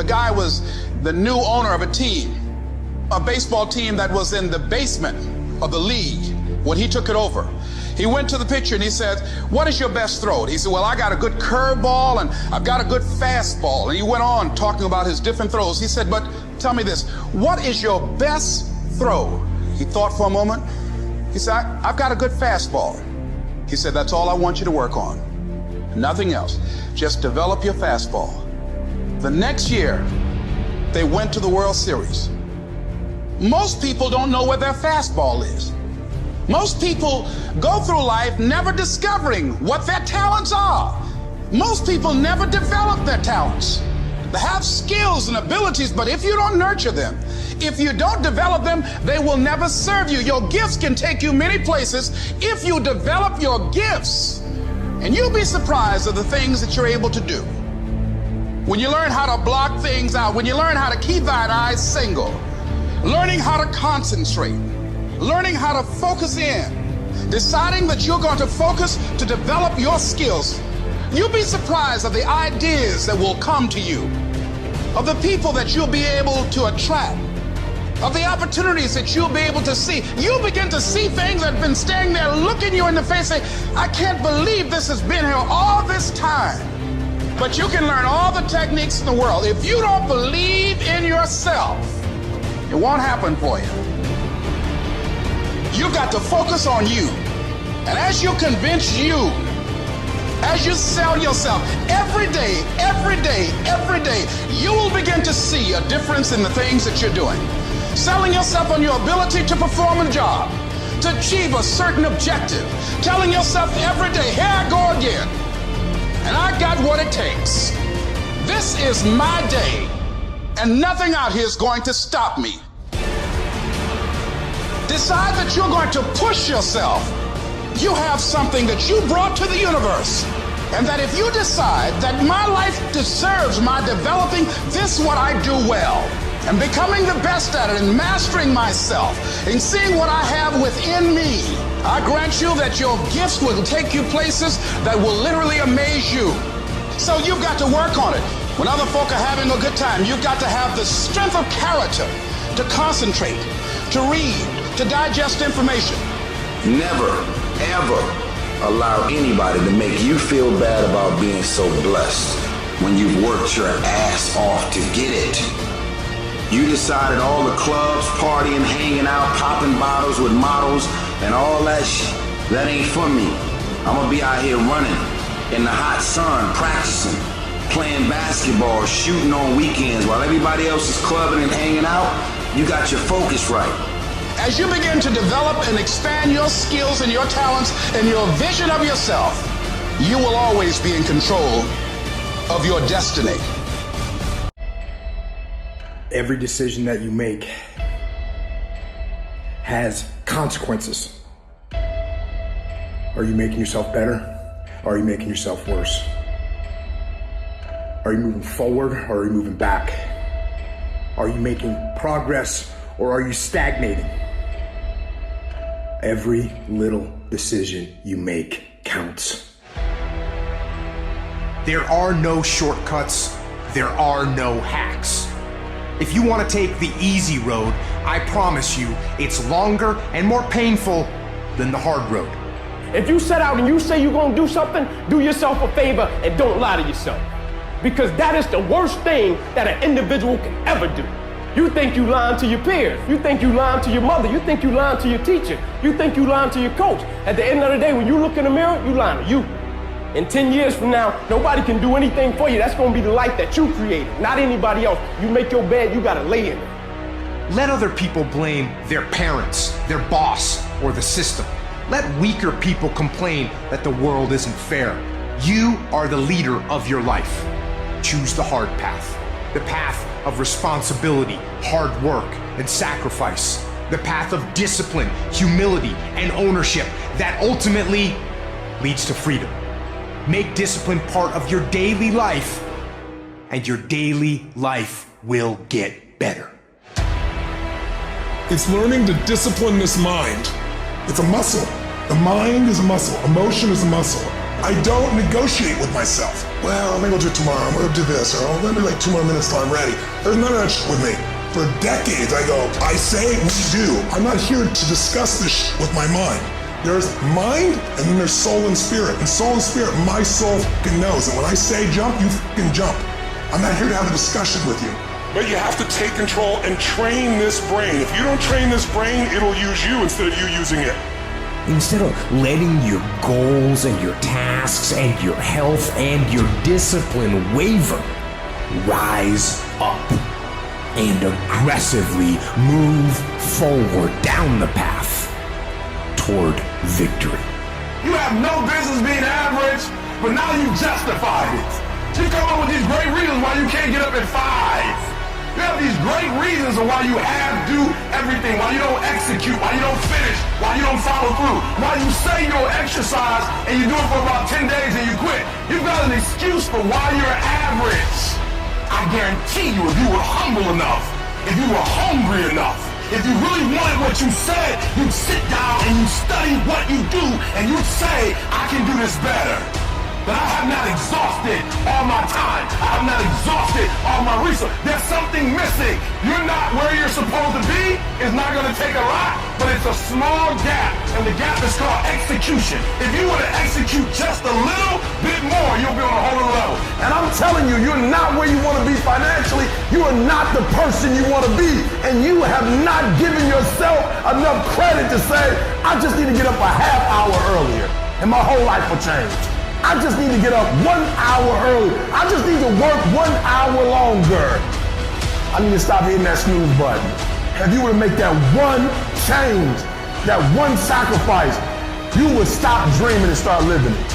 guy was the new owner of a team, a baseball team that was in the basement of the league when he took it over. He went to the pitcher and he said, "What is your best throw?" He said, "Well, I got a good curveball and I've got a good fastball." And he went on talking about his different throws. He said, "But tell me this, what is your best throw?" He thought for a moment. He said, "I've got a good fastball." He said, "That's all I want you to work on. Nothing else. Just develop your fastball." The next year, they went to the World Series. Most people don't know what their fastball is. Most people go through life never discovering what their talents are. Most people never develop their talents. They have skills and abilities, but if you don't nurture them, if you don't develop them, they will never serve you. Your gifts can take you many places if you develop your gifts. And you'll be surprised at the things that you're able to do. When you learn how to block things out, when you learn how to keep thine eyes single, learning how to concentrate, learning how to focus in, deciding that you're going to focus to develop your skills, you'll be surprised at the ideas that will come to you, of the people that you'll be able to attract, of the opportunities that you'll be able to see. You'll begin to see things that have been standing there looking you in the face saying, "I can't believe this has been here all this time." But you can learn all the techniques in the world. If you don't believe in yourself, it won't happen for you. You've got to focus on you. And as you convince you, as you sell yourself every day, you will begin to see a difference in the things that you're doing. Selling yourself on your ability to perform a job, to achieve a certain objective. Telling yourself every day, "Here I go again. And I got what it takes. This is my day, and nothing out here is going to stop me." Decide that you're going to push yourself. You have something that you brought to the universe. And that if you decide that my life deserves my developing this what I do well, and becoming the best at it, and mastering myself, and seeing what I have within me, I grant you that your gifts will take you places that will literally amaze you. So you've got to work on it. When other folk are having a good time, you've got to have the strength of character to concentrate, to read, to digest information. Never, ever allow anybody to make you feel bad about being so blessed when you've worked your ass off to get it. You decided all the clubs, partying, hanging out, popping bottles with models, and all that shit, that ain't for me. I'm gonna be out here running in the hot sun, practicing, playing basketball, shooting on weekends while everybody else is clubbing and hanging out. You got your focus right. As you begin to develop and expand your skills and your talents and your vision of yourself, you will always be in control of your destiny. Every decision that you make has consequences. Are you making yourself better? Or are you making yourself worse? Are you moving forward or are you moving back? Are you making progress or are you stagnating? Every little decision you make counts. There are no shortcuts. There are no hacks. If you want to take the easy road, I promise you it's longer and more painful than the hard road. If you set out and you say you're going to do something, do yourself a favor and don't lie to yourself. Because that is the worst thing that an individual can ever do. You think you lying to your peers. You think you lying to your mother. You think you lying to your teacher. You think you lying to your coach. At the end of the day, when you look in the mirror, you lying to you. In 10 years from now, nobody can do anything for you. That's going to be the life that you created, not anybody else. You make your bed, you got to lay in it. Let other people blame their parents, their boss, or the system. Let weaker people complain that the world isn't fair. You are the leader of your life. Choose the hard path. The path of responsibility, hard work, and sacrifice. The path of discipline, humility, and ownership that ultimately leads to freedom. Make discipline part of your daily life, and your daily life will get better. It's learning to discipline this mind. It's a muscle. The mind is a muscle. Emotion is a muscle. I don't negotiate with myself. Well, I'm gonna go do it tomorrow. I'm gonna do this, or I'm gonna do like 2 more minutes till I'm ready. There's none of that shit with me. For decades, I go, I say, we do. I'm not here to discuss this shit with my mind. There's mind, and then there's soul and spirit. And soul and spirit, my soul fucking knows. And when I say jump, you fucking jump. I'm not here to have a discussion with you. But you have to take control and train this brain. If you don't train this brain, it'll use you instead of you using it. Instead of letting your goals and your tasks and your health and your discipline waver, rise up and aggressively move forward down the path toward victory. You have no business being average, but now you justified it. You come up with these great reasons why you can't get up at 5. You have these great reasons of why you do everything, why you don't execute, why you don't finish, why you don't follow through, why you say you'll exercise and you do it for about 10 days and you quit. You've got an excuse for why you're average. I guarantee you, if you were humble enough, if you were hungry enough, if you really wanted what you said, you'd sit down and you'd study what you do and you'd say, I can do this better. But I have not exhausted all my time. I have not exhausted all my resources. There's something missing. You're not where you're supposed to be. It's not going to take a lot, but it's a small gap, and the gap is called execution. If you were to execute just a little bit more, you'll be on a whole other level. And I'm telling you, you're not where you want to be financially. You are not the person you want to be, and you have not given yourself enough credit to say, I just need to get up a half hour earlier, and my whole life will change. I just need to get up 1 hour early. I just need to work 1 hour longer. I need to stop hitting that snooze button. If you were to make that one change, that one sacrifice, you would stop dreaming and start living it.